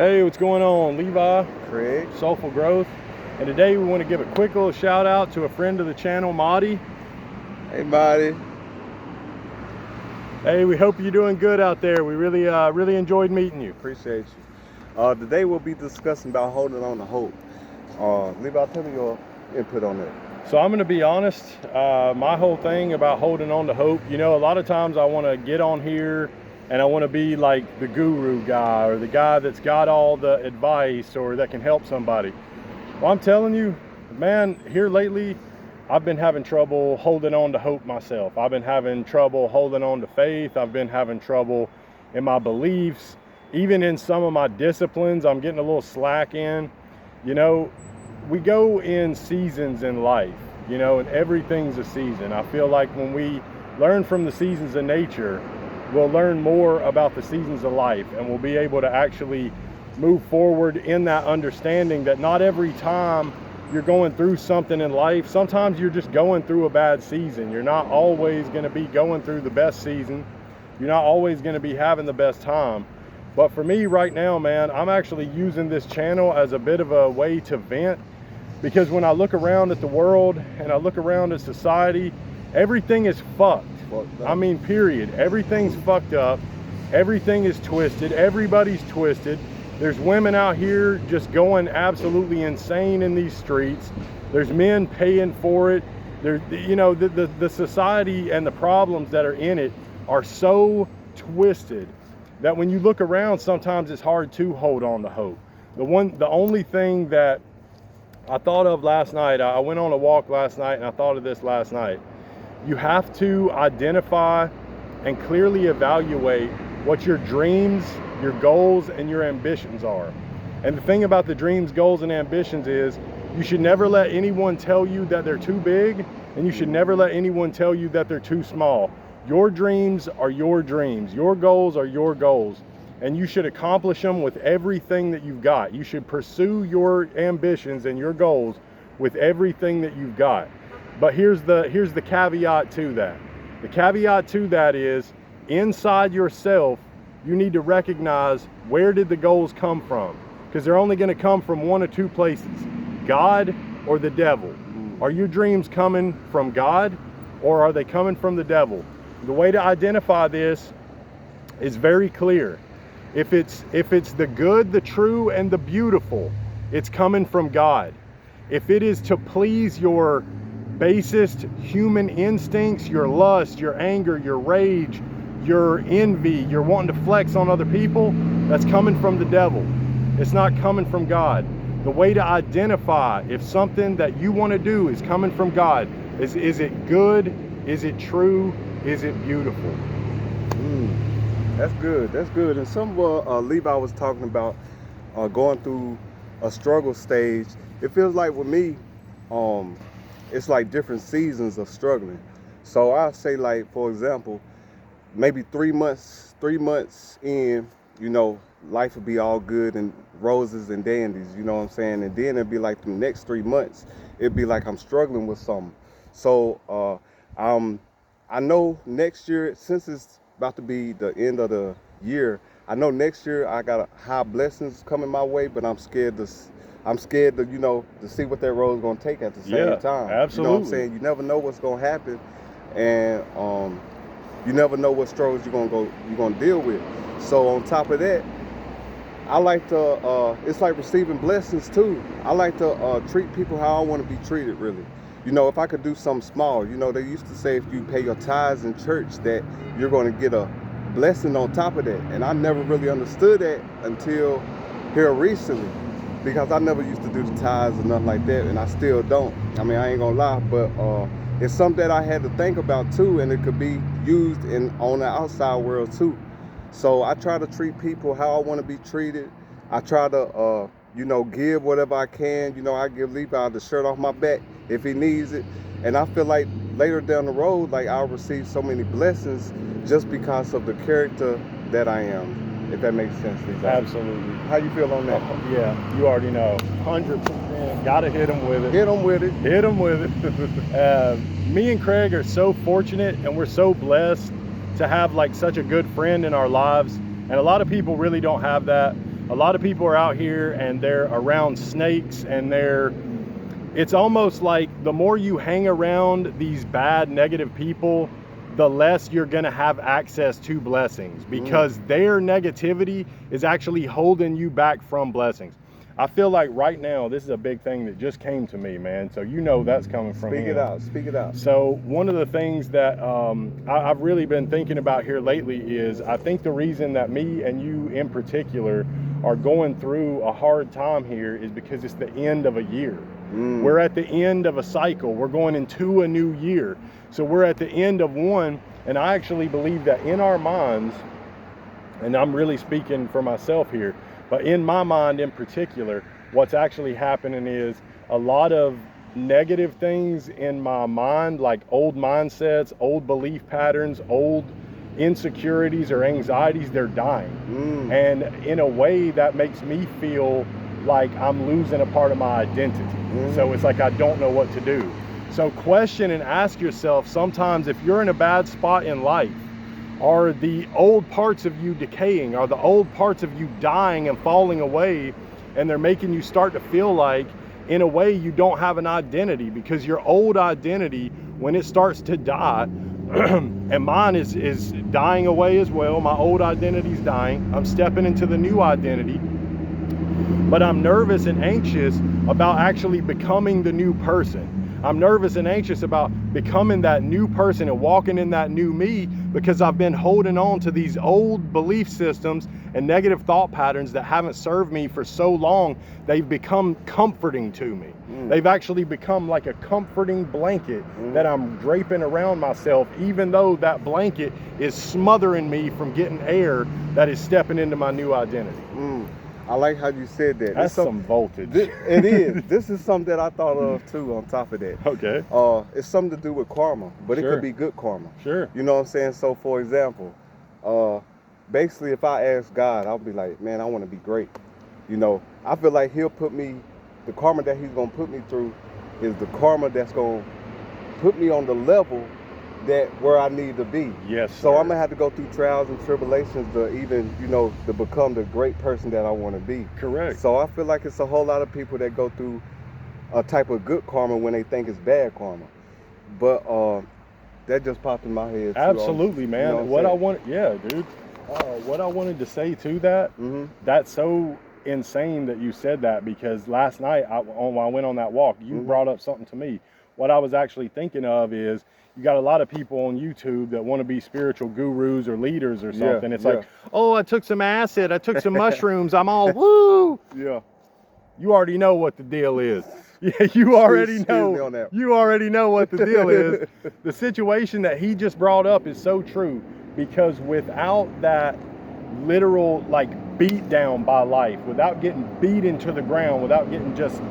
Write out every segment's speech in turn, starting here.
Hey, what's going on? Levi, Craig. Soulful Growth. And today we want to give a quick little shout out to a friend of the channel, Marty. Hey, buddy. Hey, we hope you're doing good out there. We really enjoyed meeting you. Appreciate you. Today we'll be discussing about holding on to hope. Levi, tell me your input on that. So I'm going to be honest, my whole thing about holding on to hope, a lot of times I want to get on here and I want to be like the guru guy or the guy that's got all the advice or that can help somebody. Well, I'm telling you, man, here lately, I've been having trouble holding on to hope myself. I've been having trouble holding on to faith. I've been having trouble in my beliefs. Even in some of my disciplines, I'm getting a little slack in. We go in seasons in life, and everything's a season. I feel like when we learn from the seasons of nature, we'll learn more about the seasons of life, and we'll be able to actually move forward in that understanding that not every time you're going through something in life, sometimes you're just going through a bad season. You're not always going to be going through the best season. You're not always going to be having the best time. But for me right now, man, I'm actually using this channel as a bit of a way to vent, because when I look around at the world and I look around at society, everything is fucked. I mean, period. Everything's fucked up. Everything is twisted. Everybody's twisted. There's women out here just going absolutely insane in these streets. There's men paying for it. The society and the problems that are in it are so twisted that when you look around, sometimes it's hard to hold on to hope. The only thing that I thought of last night, I went on a walk last night and I thought of this last night. You have to identify and clearly evaluate what your dreams, your goals, and your ambitions are. And the thing about the dreams, goals, and ambitions is you should never let anyone tell you that they're too big, and you should never let anyone tell you that they're too small. Your dreams are your dreams. Your goals are your goals. And you should accomplish them with everything that you've got. You should pursue your ambitions and your goals with everything that you've got. But here's the caveat to that. The caveat to that is, inside yourself, you need to recognize, where did the goals come from? Because they're only going to come from one of two places: God or the devil. Are your dreams coming from God, or are they coming from the devil? The way to identify this is very clear. If it's the good, the true, and the beautiful, it's coming from God. If it is to please your basest human instincts, your lust, your anger, your rage, your envy, you're wanting to flex on other people, that's coming from the devil. It's not coming from God. The way to identify if something that you want to do is coming from God is it good? Is it true? Is it beautiful? That's good. That's good. And some of Levi was talking about going through a struggle stage. It feels like with me, it's like different seasons of struggling. So I say, like, for example, maybe 3 months in, life would be all good and roses and dandies, you know what I'm saying? And then it'd be like the next 3 months, it'd be like I'm struggling with something. So I know next year, since it's about to be the end of the year, I know next year I got high blessings coming my way, but I'm scared to to see what that road's gonna take at the same time. Absolutely. You know what I'm saying? You never know what's gonna happen, and you never know what struggles you're gonna deal with. So on top of that, I like to it's like receiving blessings too. I like to treat people how I want to be treated, really. If I could do something small, they used to say if you pay your tithes in church that you're going to get a blessing on top of that. And I never really understood that until here recently, because I never used to do the tithes or nothing like that, and I still don't. I mean, I ain't gonna lie, but it's something that I had to think about too, and it could be used on the outside world too. So I try to treat people how I want to be treated. I try to give whatever I can. I give Levi the shirt off my back if he needs it. And I feel like later down the road, like, I'll receive so many blessings just because of the character that I am, if that makes sense, Levi. Absolutely. How you feel on that? Yeah, you already know. 100%. Gotta hit them with it. Hit them with it. Hit them with it. Me and Craig are so fortunate, and we're so blessed to have like such a good friend in our lives. And a lot of people really don't have that. a lot of people are out here and they're around snakes, and it's almost like the more you hang around these bad, negative people, the less you're going to have access to blessings, because their negativity is actually holding you back from blessings. I feel like right now, this is a big thing that just came to me, man. So you know that's coming from Speak him. it out. Speak it out. So one of the things that I've really been thinking about here lately is, I think the reason that me and you in particular are going through a hard time here is because it's the end of a year. We're at the end of a cycle. We're going into a new year. So we're at the end of one, and I actually believe that in our minds, and I'm really speaking for myself here, but in my mind in particular, what's actually happening is a lot of negative things in my mind, like old mindsets, old belief patterns, old insecurities or anxieties, they're dying. And in a way that makes me feel like I'm losing a part of my identity. So it's like I don't know what to do. So question and ask yourself sometimes, if you're in a bad spot in life, are the old parts of you decaying? Are the old parts of you dying and falling away? And they're making you start to feel like, in a way, you don't have an identity, because your old identity, when it starts to die, and mine is dying away as well. My old identity's dying. I'm stepping into the new identity. But I'm nervous and anxious about actually becoming the new person. I'm nervous and anxious about becoming that new person and walking in that new me, because I've been holding on to these old belief systems and negative thought patterns that haven't served me for so long. They've become comforting to me. They've actually become like a comforting blanket that I'm draping around myself, even though that blanket is smothering me from getting air that is stepping into my new identity. I like how you said that. That's some voltage. It is. This is something that I thought of too, on top of that. Okay. It's something to do with karma, but it Sure. could be good karma. Sure. You know what I'm saying? So for example, basically if I ask God, I'll be like, man, I want to be great. You know, I feel like he'll put me, the karma that he's going to put me through is the karma that's going to put me on the level that where I need to be. Yes, So sir. I'm gonna have to go through trials and tribulations to even, you know, to become the great person that I want to be. Correct. So I feel like it's a whole lot of people that go through a type of good karma when they think it's bad karma. But that just popped in my head too. Absolutely, man. You know what I'm I want, yeah, dude. What I wanted to say to that, saying? that's so insane that you said that, because last night when I went on that walk, you brought up something to me. What I was actually thinking of is, you got a lot of people on YouTube that want to be spiritual gurus or leaders or something. It's like, oh, I took some acid, I took some mushrooms, I'm all woo. Yeah. You already know what the deal is. Yeah, you already Excuse me know. on that. You already know what the deal is. The situation that he just brought up is so true, because without that literal like beat down by life, without getting beat into the ground, without getting just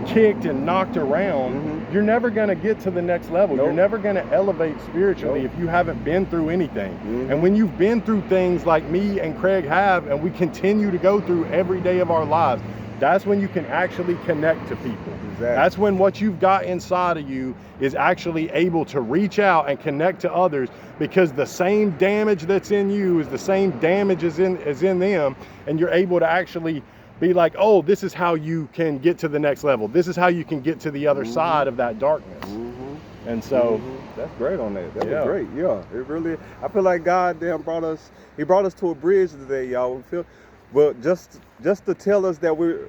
kicked and knocked around, you're never going to get to the next level. You're never going to elevate spiritually if you haven't been through anything. And when you've been through things like me and Craig have, and we continue to go through every day of our lives, that's when you can actually connect to people. Exactly. That's when what you've got inside of you is actually able to reach out and connect to others, because the same damage that's in you is the same damage as in them, and you're able to actually be like, oh, this is how you can get to the next level. This is how you can get to the other side of that darkness. And so that's great on that. That Yeah. was great. Yeah, it really. I feel like God damn brought us. He brought us to a bridge today, y'all. We feel, but just to tell us that we're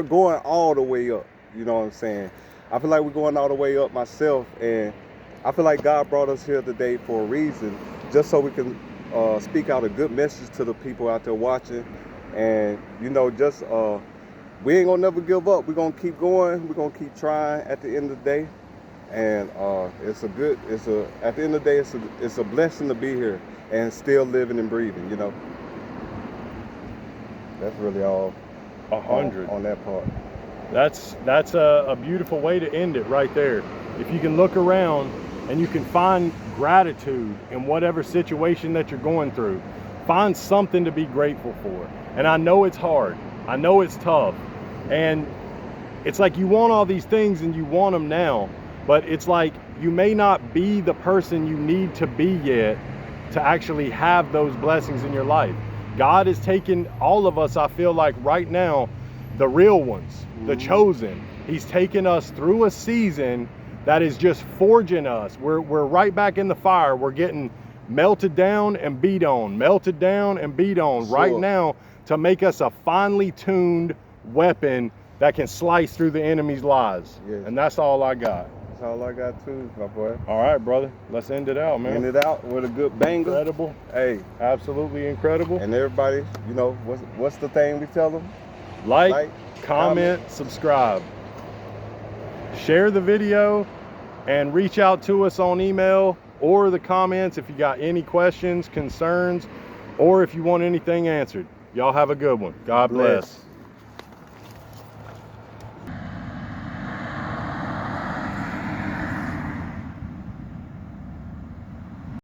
going all the way up. You know what I'm saying? I feel like we're going all the way up myself, and I feel like God brought us here today for a reason, just so we can speak out a good message to the people out there watching. And you know, just we ain't gonna never give up. We're gonna keep going. We're gonna keep trying at the end of the day. And at the end of the day, it's a blessing to be here and still living and breathing, you know. That's really all 100. on that part. That's a beautiful way to end it right there. If you can look around and you can find gratitude in whatever situation that you're going through, find something to be grateful for. And I know it's hard. I know it's tough. And it's like you want all these things and you want them now, but it's like you may not be the person you need to be yet to actually have those blessings in your life. God is taking all of us, I feel like right now, the real ones, the chosen. He's taking us through a season that is just forging us. We're right back in the fire. We're getting melted down and beat on, melted down and beat on right now to make us a finely tuned weapon that can slice through the enemy's lies. Yes. And that's all I got. That's all I got too, my boy. All right, brother. Let's end it out, man. End it out with a good banger. Incredible. Hey, Absolutely incredible. and everybody, you know, what's the thing we tell them? Like, comment, subscribe. Share the video and reach out to us on email or the comments if you got any questions, concerns, or if you want anything answered. Y'all have a good one. God bless.